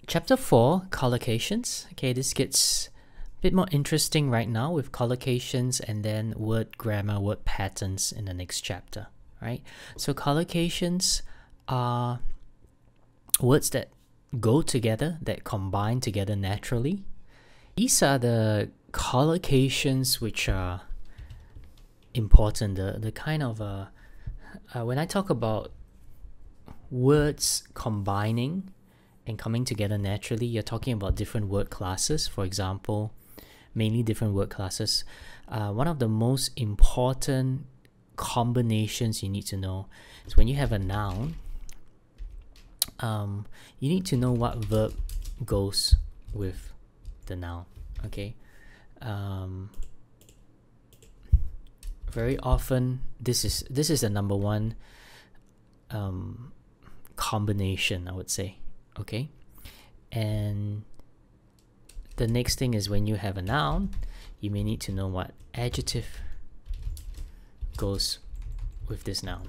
Chapter 4, collocations. Okay, this gets a bit more interesting right now with collocations and then word grammar, word patterns in the next chapter, right? So collocations are words that go together, that combine together naturally. These are the collocations which are important, the kind of when I talk about words combining and coming together naturally, you're talking about different word classes. For example, mainly different word classes. One of the most important combinations you need to know is when you have a noun, you need to know what verb goes with the noun. Okay, very often this is the number one combination, I would say. Okay, and the next thing is when you have a noun, you may need to know what adjective goes with this noun.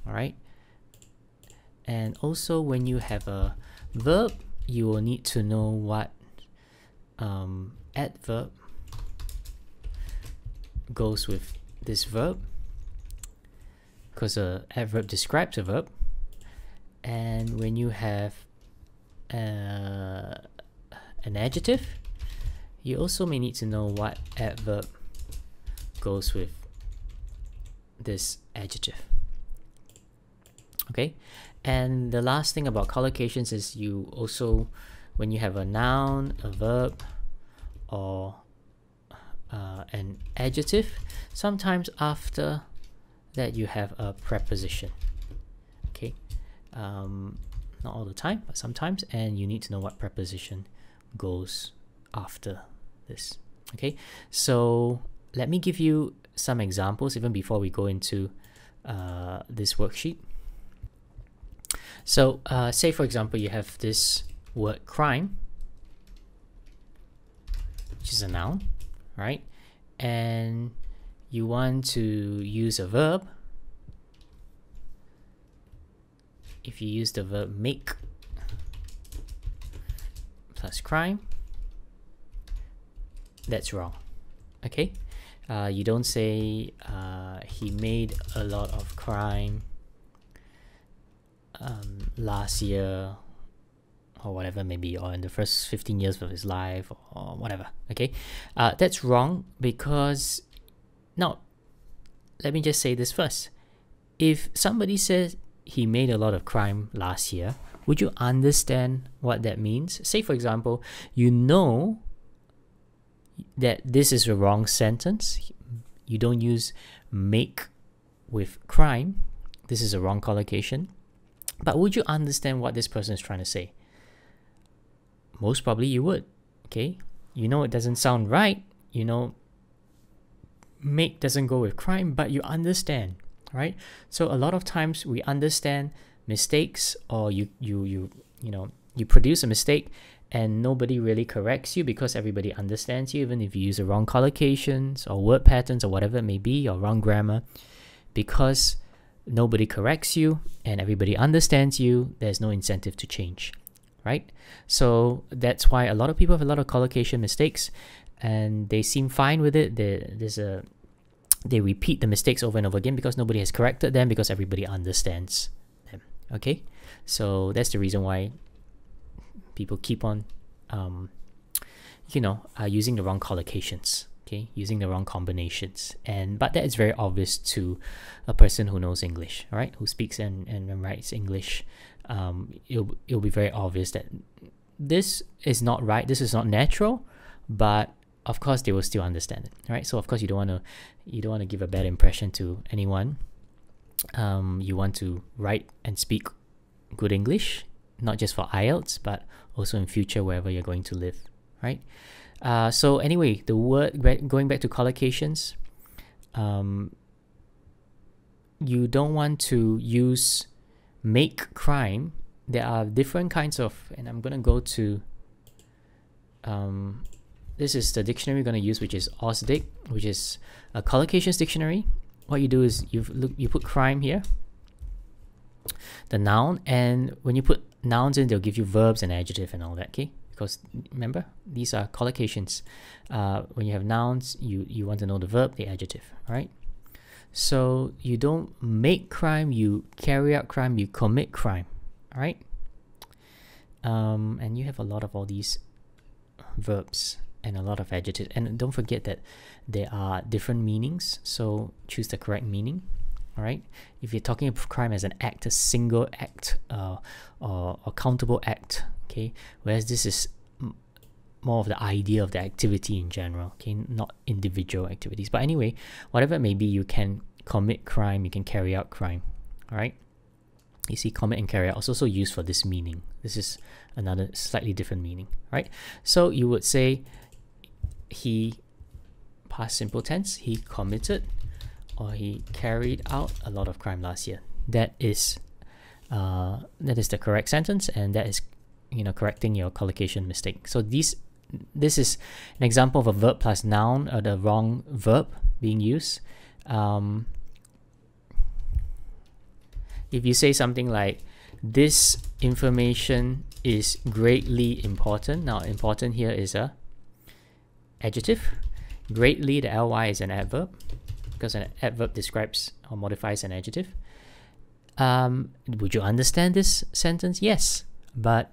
All right, and also when you have a verb, you will need to know what adverb goes with this verb, because a adverb describes a verb. And when you have an adjective, you also may need to know what adverb goes with this adjective. Okay, and the last thing about collocations is you also, when you have a noun, a verb, or an adjective, sometimes after that you have a preposition. Okay, not all the time, but sometimes, and you need to know what preposition goes after this. Okay, so let me give you some examples even before we go into this worksheet. So say for example you have this word crime, which is a noun, right? And you want to use a verb. If you use the verb make plus crime, that's wrong. Okay, you don't say he made a lot of crime last year, or whatever, maybe, or in the first 15 years of his life, or whatever. Okay, that's wrong, because now let me just say this first. If somebody says he made a lot of crime last year, would you understand what that means? Say for example, you know that this is a wrong sentence. You don't use make with crime. This is a wrong collocation. But would you understand what this person is trying to say? Most probably you would. Okay, you know it doesn't sound right. You know make doesn't go with crime, but you understand, right? So a lot of times we understand mistakes, or you produce a mistake and nobody really corrects you because everybody understands you, even if you use the wrong collocations or word patterns or whatever it may be, or wrong grammar, because nobody corrects you and everybody understands you, there's no incentive to change, right? So that's why a lot of people have a lot of collocation mistakes and they seem fine with it. They repeat the mistakes over and over again because nobody has corrected them, because everybody understands them. Okay, so that's the reason why people keep on using the wrong collocations, okay, using the wrong combinations. But that is very obvious to a person who knows English, right, who speaks and writes English. It'll be very obvious that this is not right, this is not natural, but of course they will still understand it, right? So of course you don't want to give a bad impression to anyone. You want to write and speak good English, not just for IELTS, but also in future wherever you're going to live, right? So anyway, the word, going back to collocations, you don't want to use make crime. There are different kinds of, and I'm going to go to this is the dictionary we're going to use, which is OSDIC, which is a collocations dictionary. What you do is you put crime here, the noun, and when you put nouns in, they'll give you verbs and adjective and all that, okay? Because remember, these are collocations. When you have nouns, you want to know the verb, the adjective, all right? So you don't make crime, you carry out crime, you commit crime, all right? And you have a lot of all these verbs and a lot of adjectives. And don't forget that there are different meanings, so choose the correct meaning, all right? If you're talking of crime as an act, a single act, or a countable act, okay? Whereas this is more of the idea of the activity in general, okay? Not individual activities. But anyway, whatever it may be, you can commit crime, you can carry out crime, all right? You see, commit and carry out is also used for this meaning. This is another slightly different meaning, right? So you would say he, past simple tense, he committed or he carried out a lot of crime last year. That is the correct sentence, and that is, you know, correcting your collocation mistake. So this is an example of a verb plus noun, or the wrong verb being used. If you say something like, this information is greatly important. Now, important here is a adjective. Greatly, the ly is an adverb, because an adverb describes or modifies an adjective. Would you understand this sentence? Yes. But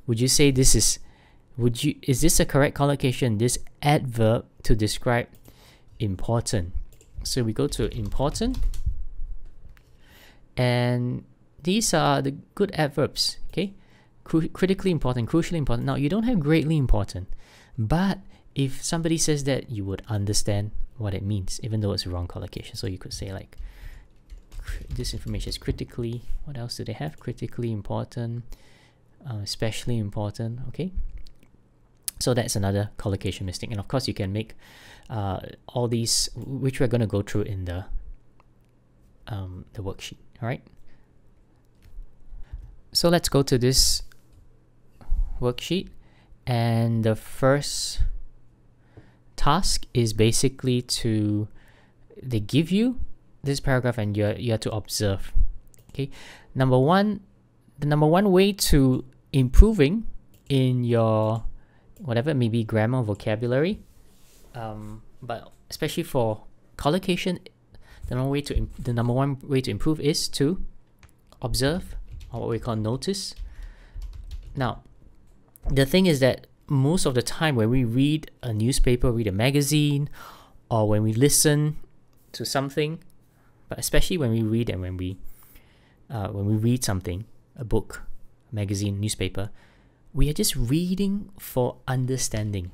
would you say this is, is this a correct collocation, this adverb to describe important? So we go to important, and these are the good adverbs, okay? Critically important, crucially important. Now, you don't have greatly important, but if somebody says that, you would understand what it means, even though it's a wrong collocation. So you could say like, this information is critically, what else do they have? Critically important, especially important, okay? So that's another collocation mistake. And of course, you can make all these, which we're going to go through in the worksheet, all right? So let's go to this worksheet, and the first task is basically they give you this paragraph and you have to observe, okay? The number one way to improving in your whatever it may be, grammar, vocabulary, but especially for collocation, the number one way to improve is to observe, or what we call notice. Now, the thing is that most of the time when we read a newspaper, read a magazine, or when we listen to something, but especially when we read and when we read something, a book, magazine, newspaper, we are just reading for understanding.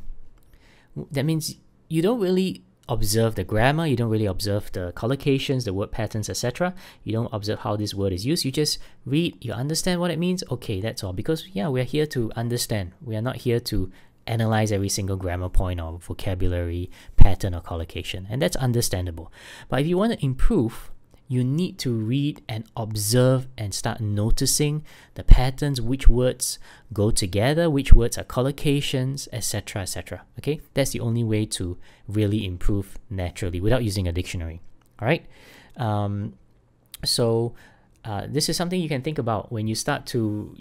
That means you don't really observe the grammar, you don't really observe the collocations, the word patterns, etc. You don't observe how this word is used. You just read, you understand what it means. Okay, that's all. Because yeah, we're here to understand. We are not here to analyze every single grammar point or vocabulary pattern or collocation, and that's understandable. But if you want to improve, you need to read and observe and start noticing the patterns, which words go together, which words are collocations, etc., etc. Okay, that's the only way to really improve naturally without using a dictionary. All right. This is something you can think about when you start to,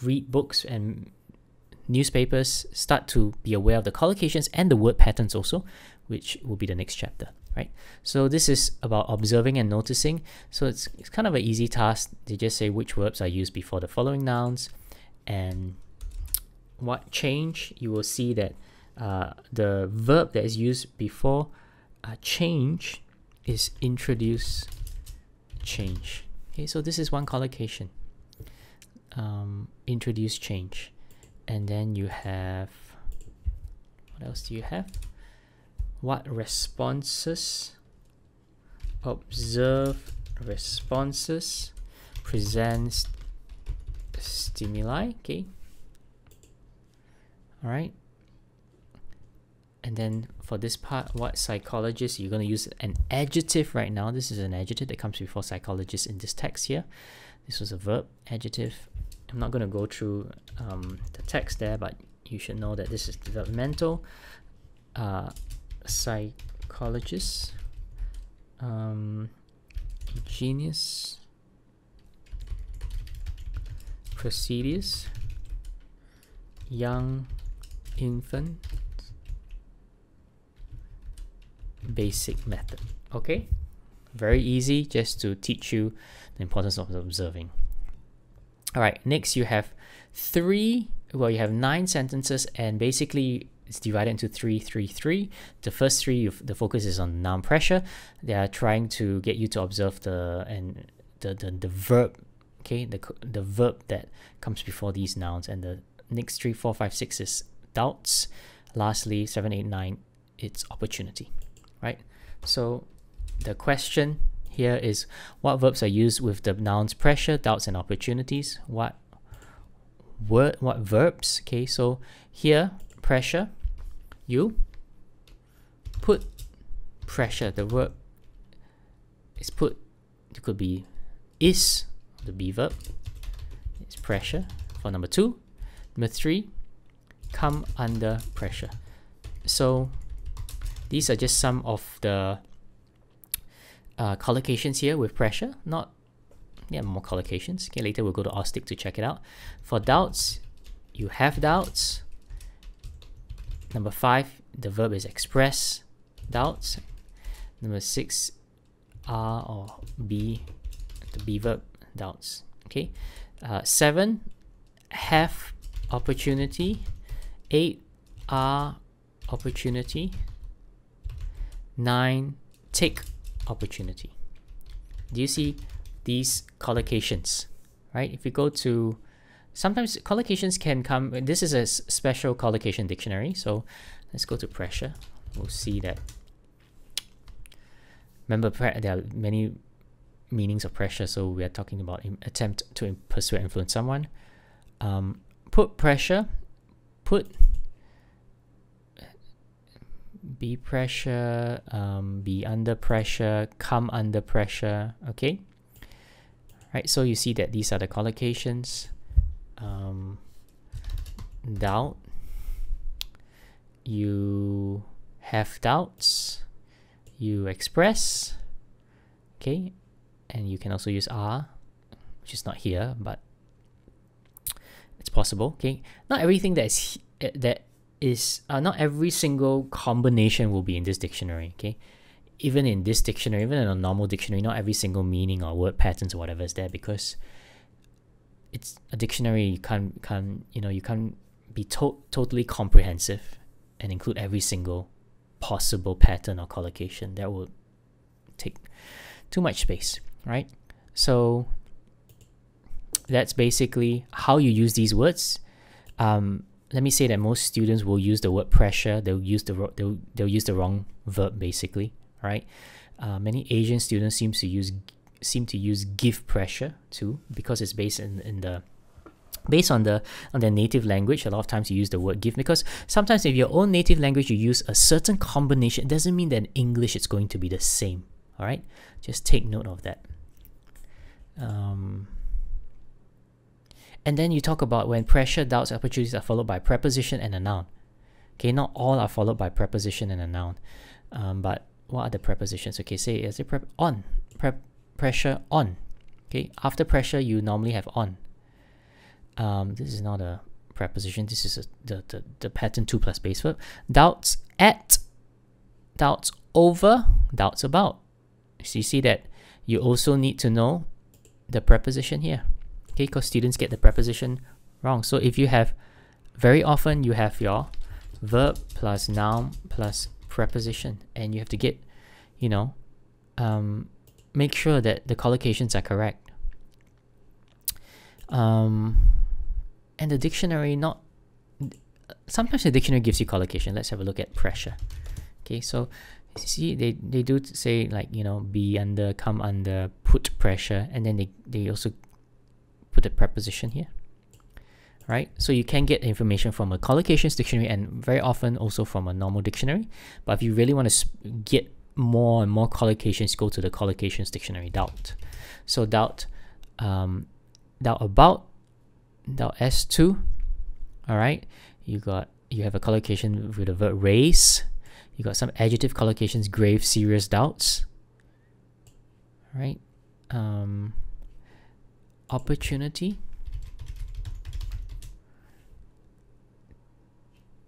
read books and newspapers. Start to be aware of the collocations and the word patterns also, which will be the next chapter. Right, so this is about observing and noticing. So it's kind of an easy task. They just say which verbs are used before the following nouns, and what change. You will see that the verb that is used before change is introduce change. Okay, so this is one collocation. Introduce change, and then you have, what else do you have? What responses? Observe responses. Presents stimuli. Okay. All right. And then for this part, what psychologist? You're going to use an adjective right now. This is an adjective that comes before psychologist in this text here. This was a verb, adjective. I'm not going to go through the text there, but you should know that this is developmental. Psychologist, genius, procedures, young infant, basic method. Okay, very easy, just to teach you the importance of observing. All right, next you have you have 9 sentences, and basically it's divided into 3, 3, 3. The first 3, the focus is on noun pressure. They are trying to get you to observe the verb, okay, the verb that comes before these nouns. And the next 3, 4, 5, 6 is doubts. Lastly, 7, 8, 9, it's opportunity, right? So the question here is, what verbs are used with the nouns pressure, doubts, and opportunities? What verbs? Okay, so here, pressure, you put pressure. The verb is put. It could be is, the be verb. It's pressure for number 2. Number 3, come under pressure. So these are just some of the collocations here with pressure. More collocations. Okay, later we'll go to Austic to check it out. For doubts, you have doubts. Number 5, the verb is express doubts. Number 6, are or be, the be verb, doubts. Okay. 7, have opportunity. 8, are opportunity. 9, take opportunity. Do you see these collocations, right? If you go to, sometimes collocations can come, this is a special collocation dictionary, so let's go to pressure. We'll see that, remember, there are many meanings of pressure, so we are talking about attempt to persuade, influence someone. Put pressure, put, be pressure, be under pressure, come under pressure. Okay, right, so you see that these are the collocations. Doubt, you have doubts, you express, okay, and you can also use are, which is not here, but it's possible. Okay, not everything not every single combination will be in this dictionary. Okay, even in this dictionary, even in a normal dictionary, not every single meaning or word patterns or whatever is there, because it's a dictionary. You can't be totally comprehensive and include every single possible pattern or collocation. That will take too much space, right? So that's basically how you use these words. Let me say that most students will use the word pressure. They'll use the wrong verb, basically, right? Many Asian students seem to use give pressure too, because it's based on their native language. A lot of times you use the word give, because sometimes if your own native language you use a certain combination, it doesn't mean that in English it's going to be the same. All right, just take note of that. And then you talk about when pressure, doubts, opportunities are followed by preposition and a noun. Okay, not all are followed by preposition and a noun, but what are the prepositions? Okay, say as a on, pressure on. Okay, after pressure you normally have on. This is not a preposition. This is the pattern 2 plus base verb. Doubts at, doubts over, doubts about. So you see that you also need to know the preposition here. Okay, because students get the preposition wrong. So if you have, very often you have your verb plus noun plus preposition, and you have to get, make sure that the collocations are correct. And the dictionary, sometimes the dictionary gives you collocation. Let's have a look at pressure. Okay, so see, they do say, like, be under, come under, put pressure, and then they also put a preposition here, right? So you can get information from a collocations dictionary, and very often also from a normal dictionary. But if you really want to get more and more collocations, go to the collocations dictionary. Doubt. So doubt, doubt about, doubt as to. All right, you have a collocation with the verb raise. You got some adjective collocations: grave, serious doubts. All right. Opportunity,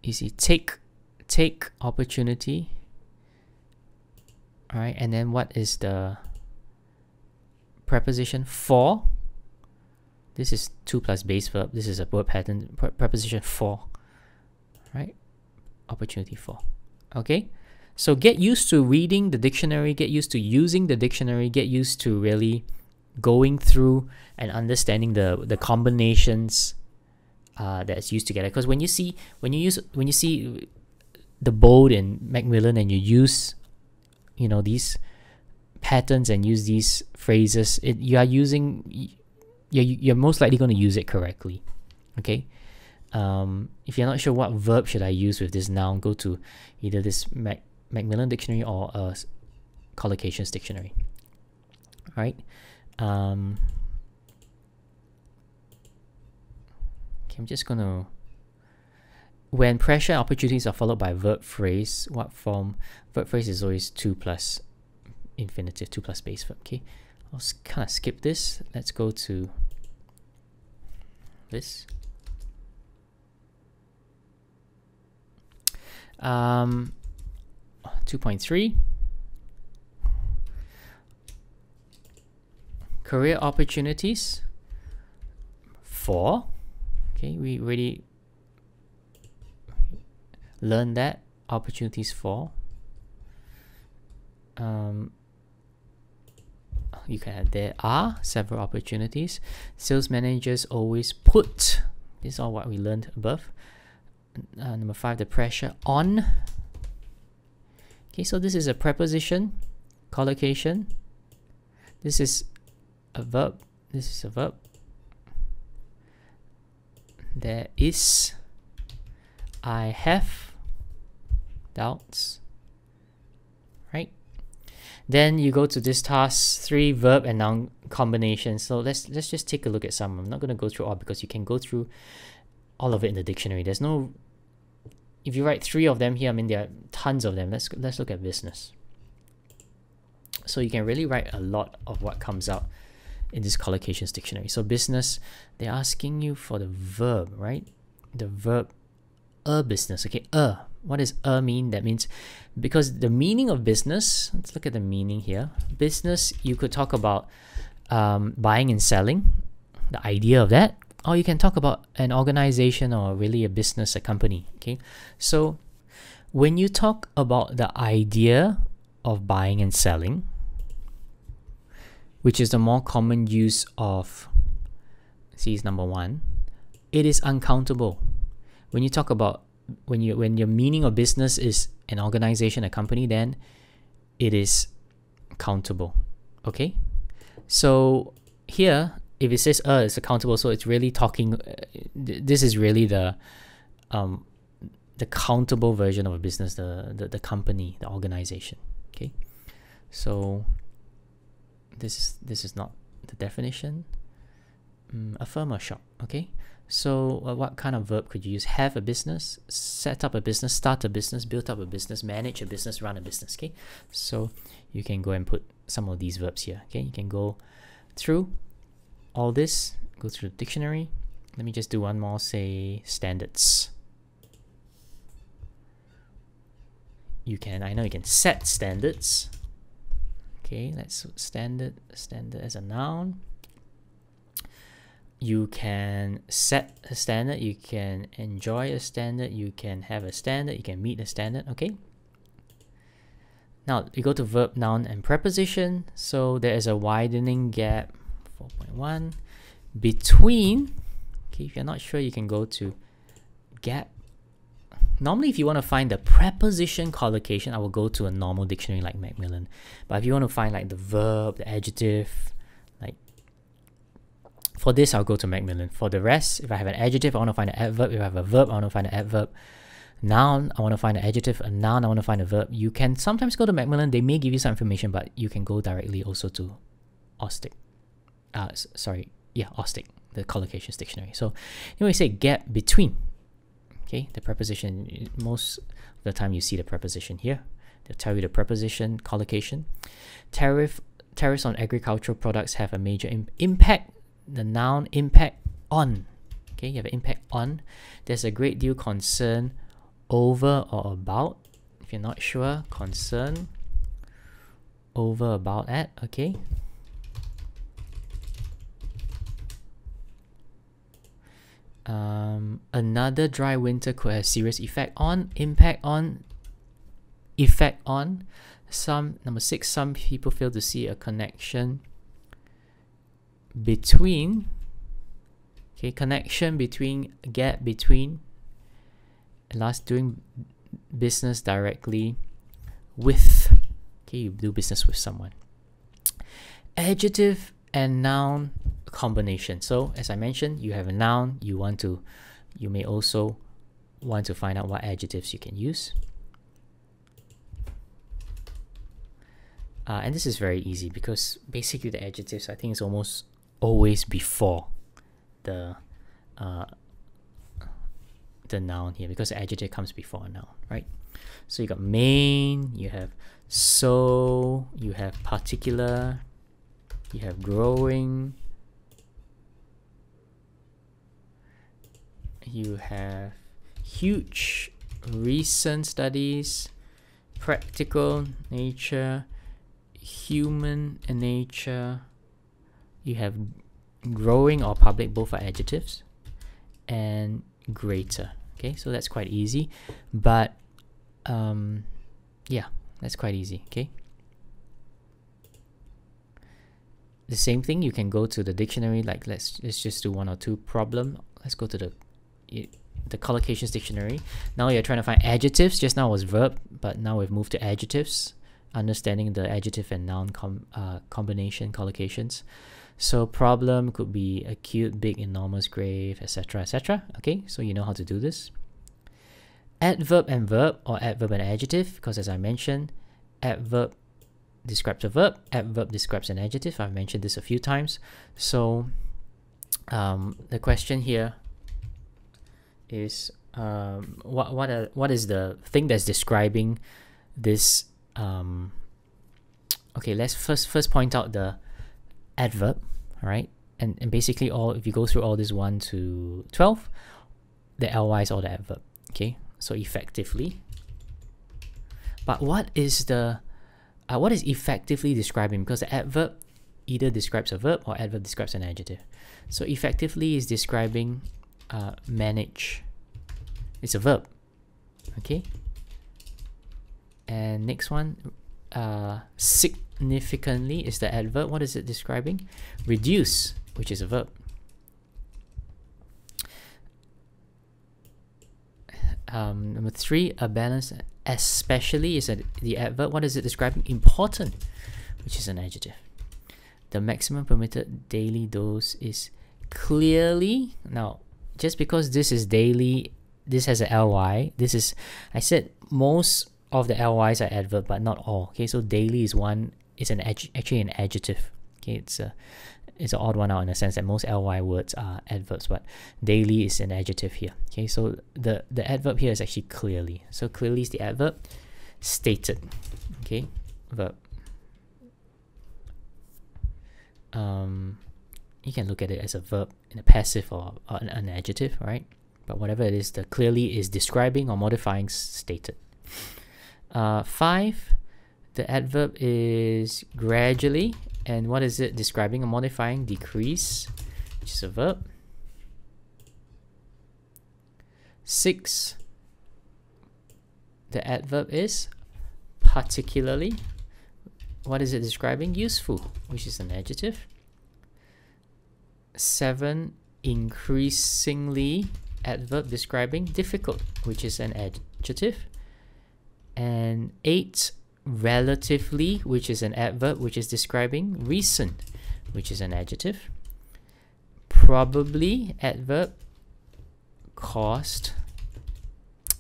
easy. Take opportunity. All right, and then what is the preposition for? This is to plus base verb. This is a word pattern. Preposition for, right? Opportunity for. Okay, so get used to reading the dictionary, get used to using the dictionary, get used to really going through and understanding the combinations that's used together. Because when you see the bold in Macmillan and you use, you know, these patterns and use these phrases, you're most likely going to use it correctly. Okay, if you're not sure what verb should I use with this noun, go to either this Macmillan dictionary or a collocations dictionary. All right. Okay, I'm just gonna, when pressure and opportunities are followed by verb phrase, what form? Verb phrase is always to plus infinitive, to plus base verb. Okay, I'll kind of skip this. Let's go to this. 2.3. Career opportunities for. Okay, we already learned that. Opportunities for. You can add, there are several opportunities. Sales managers always put. This is all what we learned above. Number 5, the pressure on. Okay, so this is a preposition, collocation. This is a verb. This is a verb. There is. I have doubts. Right? Then you go to this task 3, verb and noun combinations. So let's just take a look at some. I'm not going to go through all because you can go through all of it in the dictionary. There's no, if you write 3 of them here, I mean there are tons of them. Let's look at business. So you can really write a lot of what comes out in this collocations dictionary. So business, they're asking you for the verb, right? The verb a business. Okay, what does mean? That means, because the meaning of business, let's look at the meaning here. Business, you could talk about buying and selling, the idea of that, or you can talk about an organization or really a business, a company. Okay, so when you talk about the idea of buying and selling, which is the more common use of, C is number 1, it is uncountable. When you talk about, when your meaning of business is an organization, a company, then it is countable. Okay, so here if it says it's accountable, so it's really talking, this is really the countable version of a business, the company, the organization. Okay, so this is not the definition. A firm or shop. Okay, so what kind of verb could you use? Have a business, set up a business, start a business, build up a business, manage a business, run a business. Okay, so you can go and put some of these verbs here. Okay, you can go through all this, go through the dictionary. Let me just do one more, say standards. You can, I know you can set standards. Okay, let's standard as a noun. You can set a standard, you can enjoy a standard, you can have a standard, you can meet a standard. Okay, now you go to verb, noun and preposition. So there is a widening gap, 4.1, between. Okay, if you're not sure, you can go to gap. Normally if you want to find the preposition collocation, I will go to a normal dictionary like Macmillan. But if you want to find like the verb, the adjective, like for this I'll go to Macmillan. For the rest, if I have an adjective, I want to find an adverb. If I have a verb, I want to find an adverb. Noun, I want to find an adjective. A noun, I want to find a verb. You can sometimes go to Macmillan. They may give you some information, but you can go directly also to Austic. Austic, the collocations dictionary. So anyway, say gap between. Okay, the preposition, most of the time you see the preposition here. They'll tell you the preposition collocation. Tariffs on agricultural products have a major impact. The noun, impact on. Okay, you have an impact on. There's a great deal concern over or about. If you're not sure, concern, over, about, at, okay. Another dry winter could have serious effect on, impact on, effect on. Number 6, some people fail to see a connection between, okay, connection between, gap between, and last, doing business directly with, okay, you do business with someone. Adjective and noun combination. So as I mentioned, you have a noun, you may also want to find out what adjectives you can use. And this is very easy because basically the adjectives, I think, is almost always before the noun here, because the adjective comes before a noun, right? So you got main, you have so, you have particular, you have growing, you have huge, recent studies, practical, nature, human and nature, you have growing or public, both are adjectives, and greater. Okay, so that's quite easy, but yeah, that's quite easy. Okay, the same thing, you can go to the dictionary, like let's just do one or two problem. Let's go to the collocations dictionary. Now you're trying to find adjectives. Just now was verb, but now we've moved to adjectives, understanding the adjective and noun combination collocations. So problem could be acute, big, enormous, grave, etc., etc. Okay, so you know how to do this. Adverb and verb, or adverb and adjective, because as I mentioned, adverb describes a verb, adverb describes an adjective. I've mentioned this a few times. So the question here is what is the thing that's describing this? Okay, let's first point out the adverb, all right? And basically if you go through all this 1 to 12, the ly is all the adverb. Okay, so effectively. But what is effectively describing? Because the adverb either describes a verb or adverb describes an adjective. So effectively is describing manage. It's a verb. Okay. And next one, significantly is the adverb. What is it describing? Reduce, which is a verb. Number 3, a balance, especially is the adverb. What is it describing? Important, which is an adjective. The maximum permitted daily dose is clearly, now just because this is daily, this has a ly, I said most of the ly's are adverb, but not all. Okay, so daily is actually an adjective. Okay, it's an odd one out in the sense that most ly words are adverbs, but daily is an adjective here. Okay, so the adverb here is actually clearly. So clearly is the adverb. Stated. Okay, verb. You can look at it as a verb in a passive or an adjective, right? But whatever it is, the clearly is describing or modifying stated. 5, the adverb is gradually, and what is it describing or modifying? Decrease, which is a verb. 6, the adverb is particularly. What is it describing? Useful, which is an adjective. 7, increasingly, adverb describing difficult, which is an adjective. And 8, relatively, which is an adverb, which is describing recent, which is an adjective. Probably, adverb. Caused,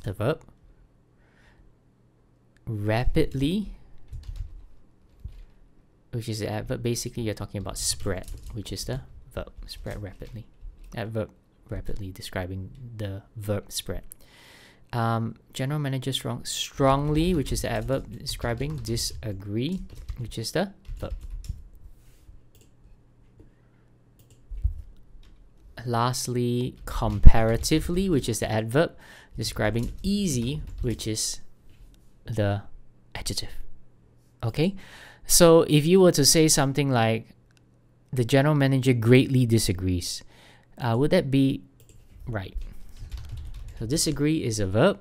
the verb. Rapidly, which is the adverb. Basically, you're talking about spread, which is the verb. Spread rapidly. Adverb rapidly describing the verb spread. General manager strongly, which is the adverb describing disagree, which is the verb. Lastly, comparatively, which is the adverb, describing easy, which is the adjective. Okay, so if you were to say something like, the general manager greatly disagrees, would that be right? So disagree is a verb.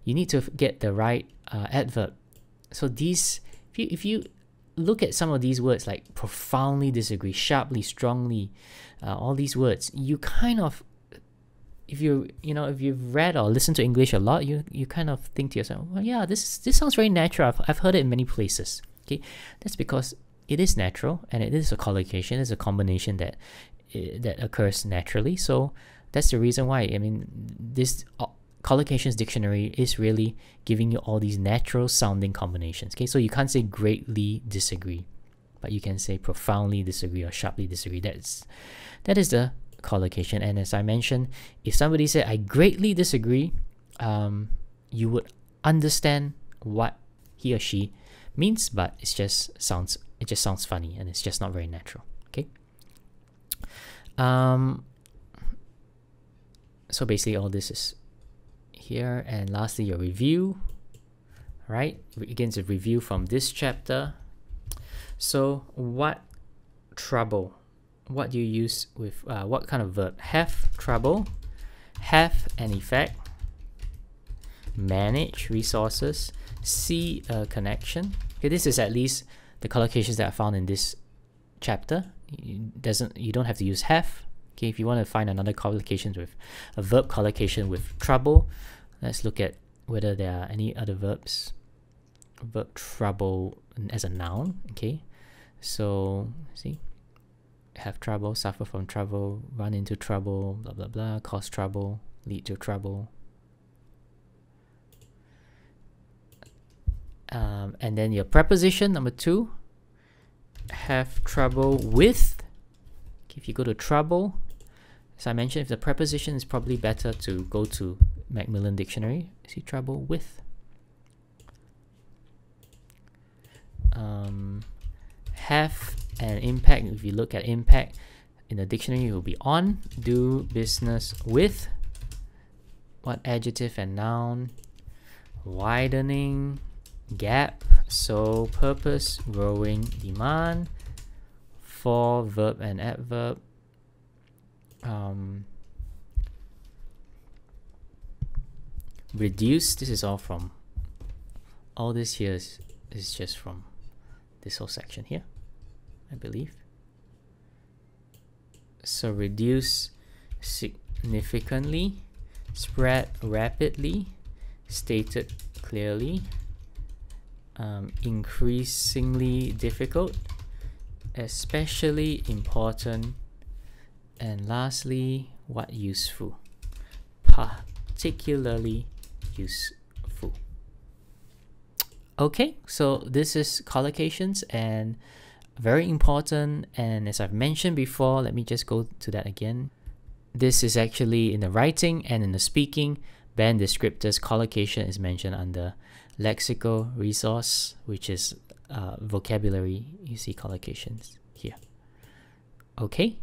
You need to get the right adverb. So these, if you look at some of these words like profoundly disagree, sharply, strongly, all these words, you kind of, if you've read or listened to English a lot, you kind of think to yourself, well, yeah, this sounds very natural. I've heard it in many places. Okay, that's because it is natural, and it is a collocation. It's a combination that occurs naturally. So that's the reason why, I mean, this collocations dictionary is really giving you all these natural sounding combinations. Okay, so you can't say greatly disagree, but you can say profoundly disagree or sharply disagree. That is the collocation. And as I mentioned, if somebody said I greatly disagree, you would understand what he or she means, but it just sounds funny, and it's just not very natural. Okay. So basically all this is here. And lastly, your review. Right, again, a review from this chapter. So what trouble, what do you use with what kind of verb? Have trouble, have an effect, manage resources, see a connection. Okay, this is at least the collocations that I found in this chapter. You don't have to use have. Okay, if you want to find another collocation with a verb collocation with trouble, let's look at whether there are any other verbs. Verb trouble as a noun. Okay, so see, have trouble, suffer from trouble, run into trouble, blah blah blah, cause trouble, lead to trouble. And then your preposition number 2, have trouble with. Okay, if you go to trouble, as I mentioned, if the preposition is probably better to go to Macmillan Dictionary. See, trouble with. Have an impact. If you look at impact in the dictionary, it will be on. Do business with. What adjective and noun? Widening, gap, so purpose, growing, demand. For verb and adverb. Reduce. This is all from, all this here is just from this whole section here, I believe. So reduce significantly, spread rapidly, stated clearly, increasingly difficult, especially important, and lastly, what useful, particularly useful. Okay, so this is collocations, and very important. And as I've mentioned before, let me just go to that again. This is actually in the writing and in the speaking. Band descriptors collocation is mentioned under lexical resource, which is vocabulary. You see collocations here. Okay.